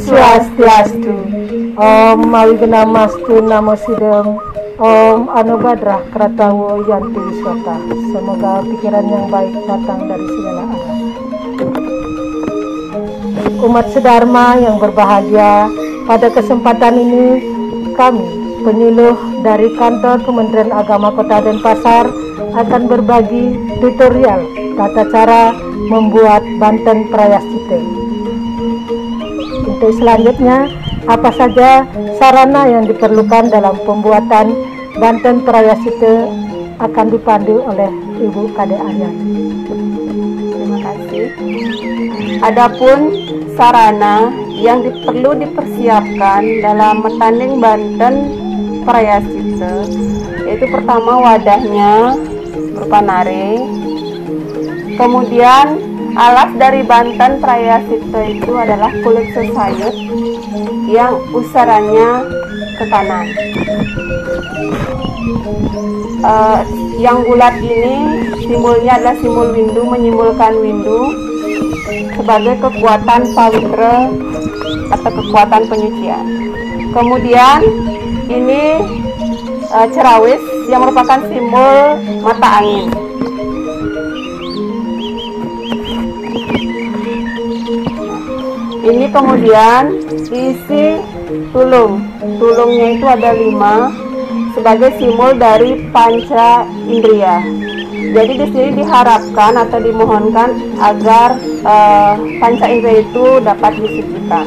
Swastiastu. Om Mawigna-mastu Namo Sidem. Om Anugadrah Kratawo Yanti Wiswata. Semoga pikiran yang baik datang dari segala arah. Umat sedharma yang berbahagia, pada kesempatan ini kami, penyuluh dari kantor Kementerian Agama Kota Denpasar, akan berbagi tutorial tata cara membuat Banten Prayascita. Untuk selanjutnya, apa saja sarana yang diperlukan dalam pembuatan Banten Prayascita akan dipandu oleh Ibu Kade Aryani. Terima kasih. Adapun sarana yang perlu dipersiapkan dalam metanding Banten Prayascita, yaitu pertama wadahnya berupa nare, kemudian alas dari Banten Prayascita itu adalah kulit sesayut yang usarannya ke kanan. Yang bulat ini simbolnya adalah simbol windu, menyimbolkan windu sebagai kekuatan pawitra atau kekuatan penyucian. Kemudian ini cerawis yang merupakan simbol mata angin. Ini kemudian isi tulung. Tulungnya itu ada 5 sebagai simbol dari panca indera. Jadi di sini diharapkan atau dimohonkan agar panca indera itu dapat disucikan.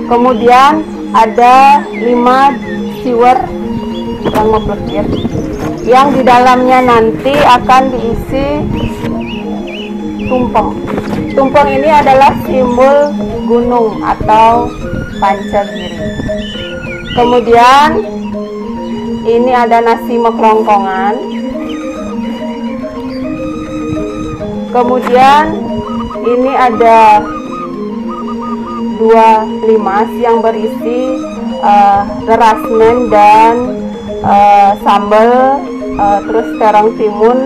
Kemudian ada 5 siwer yang memblokir, yang di dalamnya nanti akan diisi tumpeng. Tumpeng ini adalah simbol gunung atau Pancagiri. Kemudian ini ada nasi meklongkongan. Kemudian ini ada 2 limas yang berisi rerasmen dan sambal, terus terong timun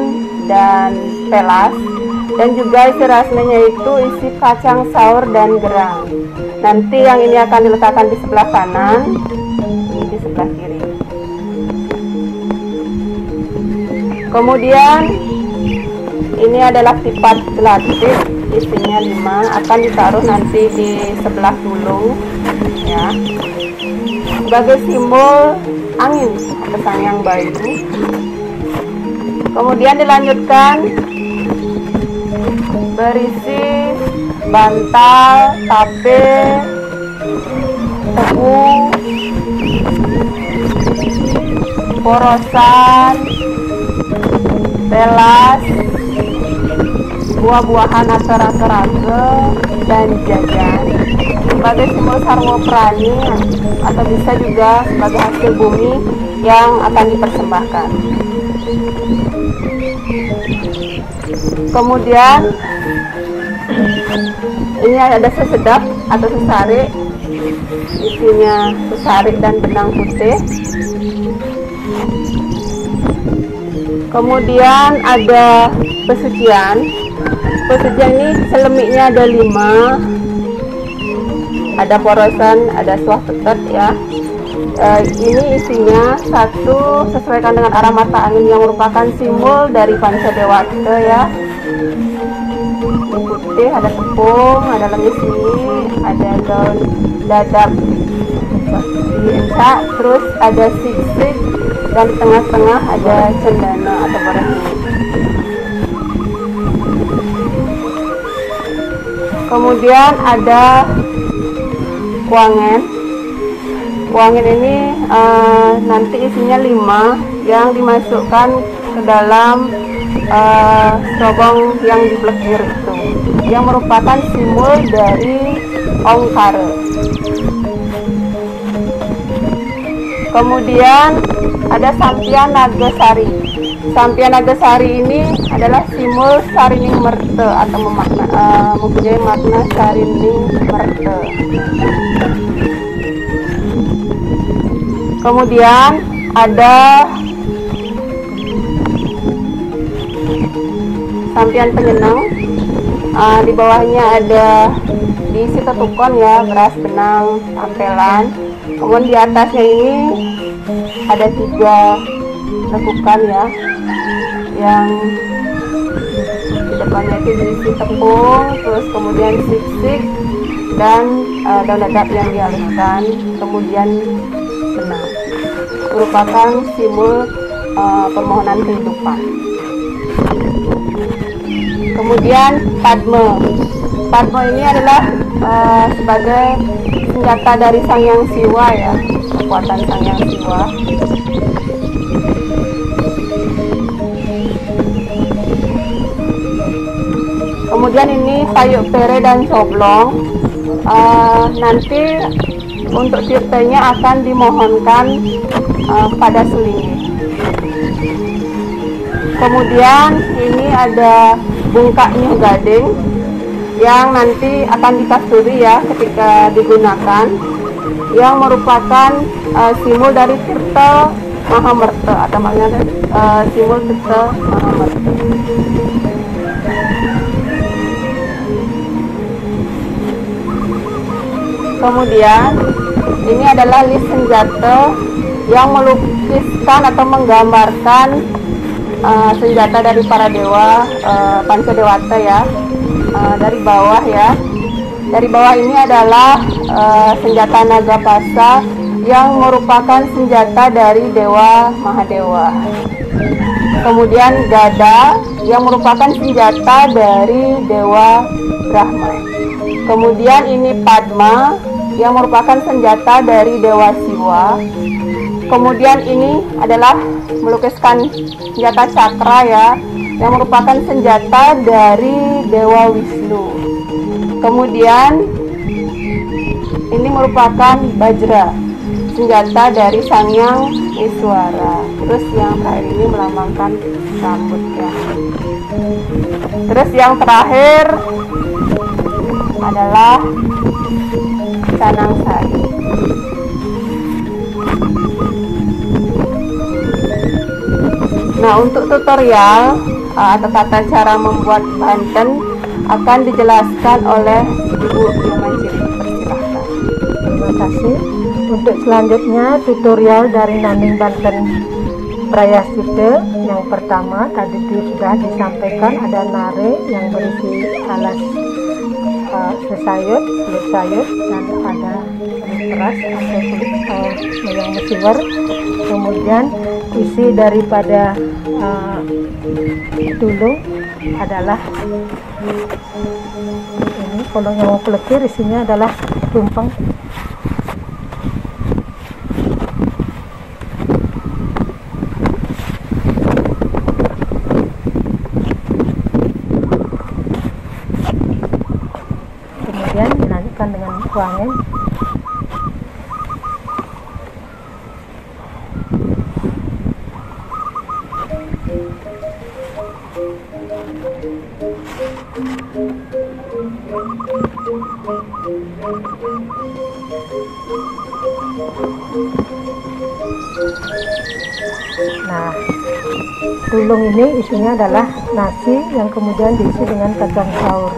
dan pelas. Dan juga isi rasmennya itu isi kacang saur dan gerang. Nanti yang ini akan diletakkan di sebelah kanan, ini di sebelah kiri. Kemudian ini adalah pipat gelatik, isinya 5, akan ditaruh nanti di sebelah tulung, ya, sebagai simbol angin, kesan yang baik. Kemudian dilanjutkan berisi bantal, tape, tepung, porosan, pelas, buah-buahan atau rage-rage, dan jajan sebagai simbol sarwa prani, atau bisa juga sebagai hasil bumi yang akan dipersembahkan. Kemudian ini ada sesedap atau sesari, isinya sesari dan benang putih. Kemudian ada pesucian. Pesucian ini selemiknya ada 5, ada porosan, ada suah petet, ya. Ini isinya 1 sesuaikan dengan arah mata angin yang merupakan simbol dari Pancadewata, ya. Ini putih, ada tepung, ada dalamnya sini, ada daun dadap diencak, terus ada siksik, dan di tengah-tengah ada cendana atau barang. Kemudian ada kuangen. Kuangen ini nanti isinya 5 yang dimasukkan ke dalam serobong yang diblekir itu, yang merupakan simbol dari Ongkara. Kemudian ada Sampian Nagasari. Sampian Nagasari ini adalah simbol Sarining Merte atau mempunyai makna Sarining Merte. Kemudian ada Sampian Penyenang. Di bawahnya ada diisi tetukon ya, beras, benang, tampelan. Kemudian di atasnya ini ada 3 lekukan ya, yang di depannya itu diisi tepung, terus kemudian sik-sik dan daun dadap yang dihaluskan, kemudian benang, merupakan simbol permohonan kehidupan. Kemudian Padme. Padme ini adalah sebagai senjata dari Sang Hyang Siwa ya, kekuatan Sang Hyang Siwa. Kemudian ini payuk pere dan coblong. Nanti untuk tirtanya akan dimohonkan pada Sulingi. Kemudian ini ada bungkak nyuh gading yang nanti akan dikasturi ya ketika digunakan, yang merupakan simbol dari Tirta Mahamerta atau maknanya simbol Tirta Mahamerta. Kemudian ini adalah list senjata yang melukiskan atau menggambarkan senjata dari para dewa Pancadewata ya. Dari bawah ya, dari bawah ini adalah senjata naga pasa yang merupakan senjata dari Dewa Mahadewa. Kemudian gada yang merupakan senjata dari Dewa Brahma. Kemudian ini Padma yang merupakan senjata dari Dewa Siwa. Kemudian ini adalah melukiskan senjata cakra ya, yang merupakan senjata dari Dewa Wisnu. Kemudian ini merupakan bajra, senjata dari Sang Hyang Iswara. Terus yang terakhir ini melambangkan rambut ya. Terus yang terakhir adalah canang sari. Nah, untuk tutorial atau tata cara membuat Banten akan dijelaskan oleh Ibu Yomanjiri. Persilahkan. Terima kasih. Untuk selanjutnya tutorial dari Naning Banten Prayasita. Yang pertama tadi sudah disampaikan, ada nare yang berisi alas sesayut, kulit sayur, dan ada kulit beras atau kulit yang mesiwer. Kemudian isi daripada tulung adalah ini, kalau yang mau pelekir isinya adalah tumpeng. Kemudian dilanjutkan dengan wangen. Nah, tulung ini isinya adalah nasi yang kemudian diisi dengan kacang saur.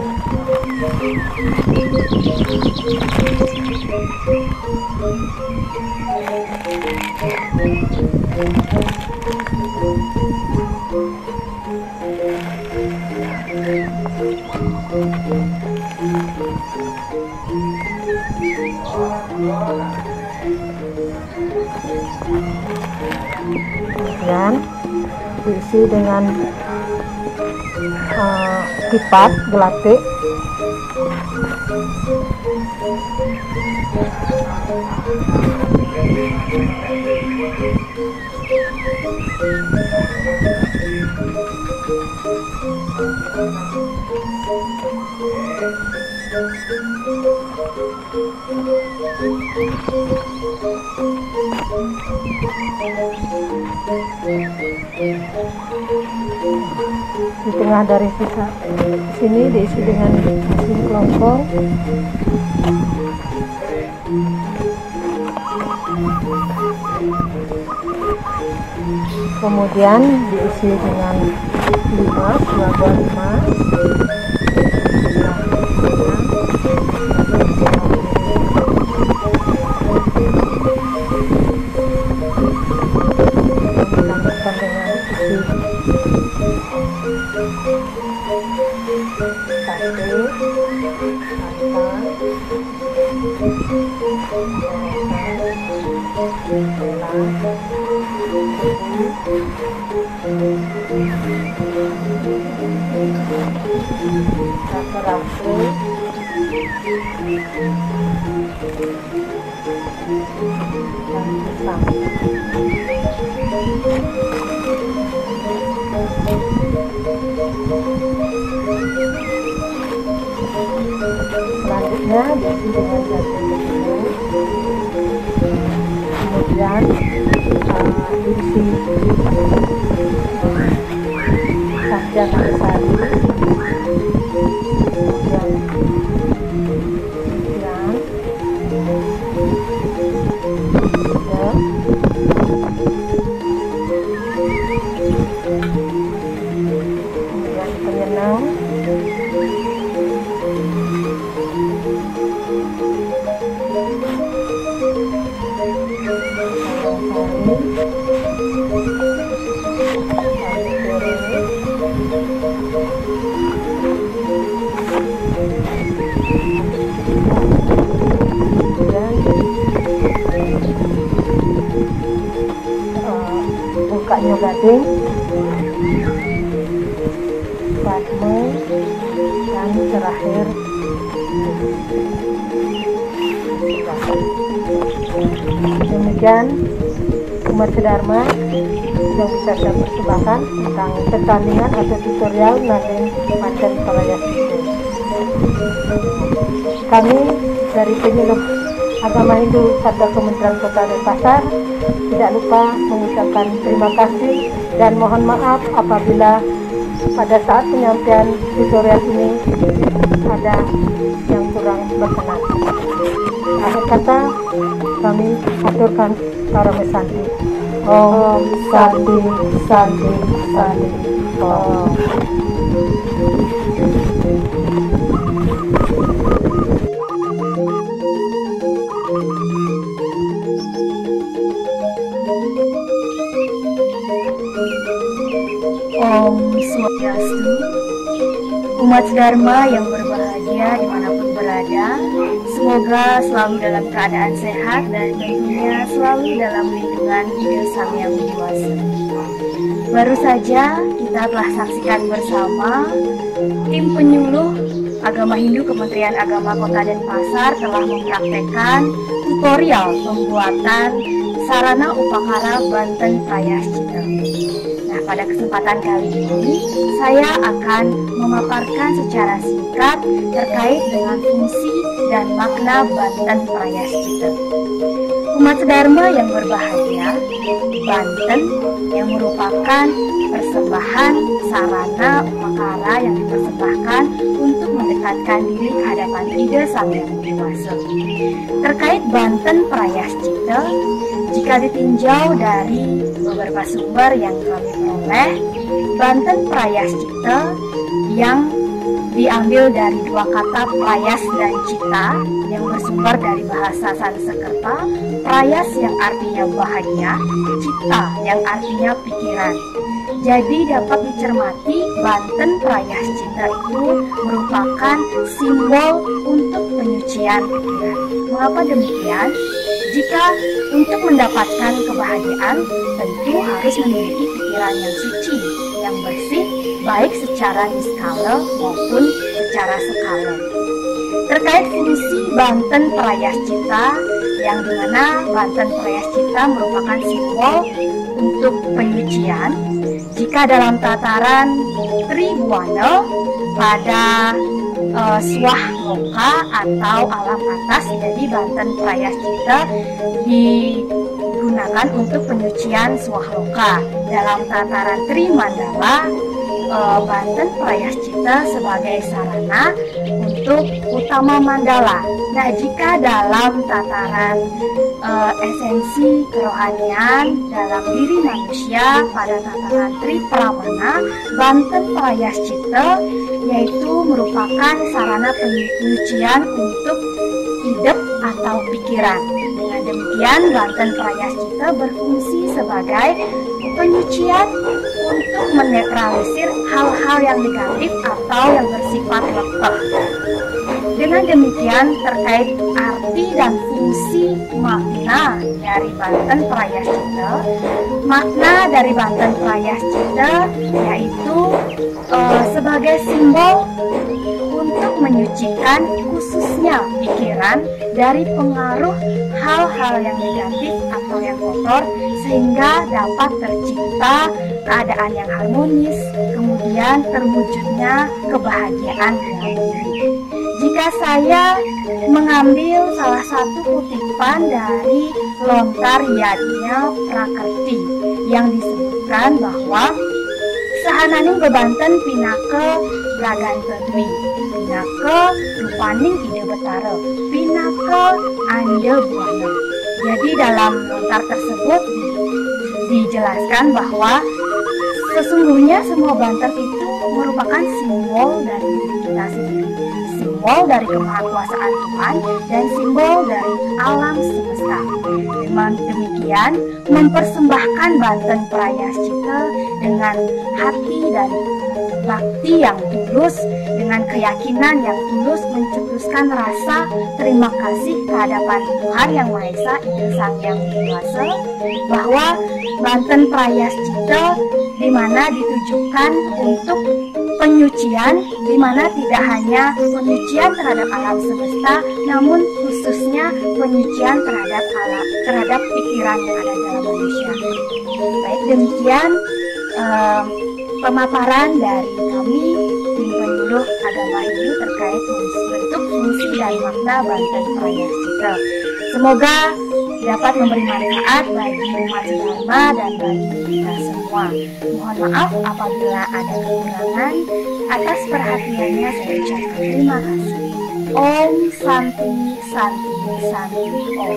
Kemudian diisi dengan kipat gelatik. Di tengah dari sisa sini diisi dengan nasi kelontong. Kemudian diisi dengan limas, dua buah limas, Selanjutnya diisi dengan jagung begini, kemudian diisi kacang sari, kemudian penyenang, bukanya gading, batme, dan terakhir demikian umat sedharma yang bisa saya persembahkan tentang pertandingan atau tutorial Naden Pancen Parayas itu. Kami dari penyuluh agama Hindu Kantor Kementerian Kota Denpasar tidak lupa mengucapkan terima kasih dan mohon maaf apabila pada saat penyampaian tutorial ini ada yang kurang berkenan. Akhir kata kami aturkan para mesanti. Om Santi Santi Santi Om. Om Swastiastu. Umat Dharma yang berbahagia dimanapun berada, semoga selalu dalam keadaan sehat dan tentunya selalu dalam lindungan Ida Sang Yang Widi Wasa. Baru saja kita telah saksikan bersama tim penyuluh agama Hindu Kementerian Agama Kota Denpasar telah mempraktekkan tutorial pembuatan sarana upakara Banten Prayascita. Nah, pada kesempatan kali ini saya akan memaparkan secara singkat terkait dengan fungsi dan makna Banten Prayascita. Umat Dharma yang berbahagia, Banten yang merupakan persembahan sarana upakara yang dipersembahkan untuk mendekatkan diri ke hadapan Ida Sang Yang Widi Wasa. Terkait Banten Prayascita, jika ditinjau dari beberapa sumber yang kami peroleh, Banten Prayascita yang diambil dari dua kata prayas dan cita yang bersumber dari bahasa Sanskerta, prayas yang artinya bahagia, cita yang artinya pikiran. Jadi dapat dicermati Banten Prayascita itu merupakan simbol untuk penyucian pikiran. Mengapa demikian? Jika untuk mendapatkan kebahagiaan tentu harus memiliki pikiran yang suci, yang bersih, baik secara niskala maupun secara skala. Terkait fungsi Banten Prayascita, yang dimana Banten Prayascita merupakan simbol untuk penyucian, jika dalam tataran Tribuana pada swah loka atau alam atas, jadi Banten Prayascita digunakan untuk penyucian swah loka. Dalam tataran Trimandala, Banten Prayascita sebagai sarana untuk utama mandala. Nah, jika dalam tataran esensi kerohanian dalam diri manusia pada tataran Tripramana, Banten Prayascita yaitu merupakan sarana penyucian untuk hidup atau pikiran. Dengan demikian, Banten Prayascita berfungsi sebagai Penyucian untuk menetralisir hal-hal yang negatif atau yang bersifat lemah. Dengan demikian, terkait arti dan fungsi makna dari Banten Prayascita, makna dari Banten Prayascita yaitu sebagai simbol untuk menyucikan khususnya pikiran dari pengaruh hal-hal yang negatif atau yang kotor, sehingga dapat tercipta keadaan yang harmonis, kemudian terwujudnya kebahagiaan dalam diri. Jika saya mengambil salah satu kutipan dari Lontar Yadnya Prakerti yang disebutkan bahwa sahananing bebanten pinake gaganten dwi, pinake rupaning ide betara, pinake anje buana. Jadi dalam lontar tersebut dijelaskan bahwa sesungguhnya semua banten itu merupakan simbol dari diri kita sendiri, simbol dari kemahakuasaan Tuhan dan simbol dari alam semesta. Dengan demikian, mempersembahkan Banten Prayascita dengan hati dan bakti yang tulus, dengan keyakinan yang tulus, mencetuskan rasa terima kasih kehadapan Tuhan Yang Maha Esa, Ida Sang Yang Kuasa, bahwa Banten Prayascita di mana ditujukan untuk penyucian, di mana tidak hanya penyucian terhadap alam semesta, namun khususnya penyucian terhadap pikiran yang ada dalam manusia. Baik, demikian pemaparan dari kami tim penyuluh agama Hindu terkait bentuk, fungsi, dan makna Banten Prayascita. Semoga dapat memberi manfaat bagi umat Dharma dan bagi kita semua. Mohon maaf apabila ada kekurangan. Atas perhatiannya saya ucapkan terima kasih. Om Santi Santi Santi Om.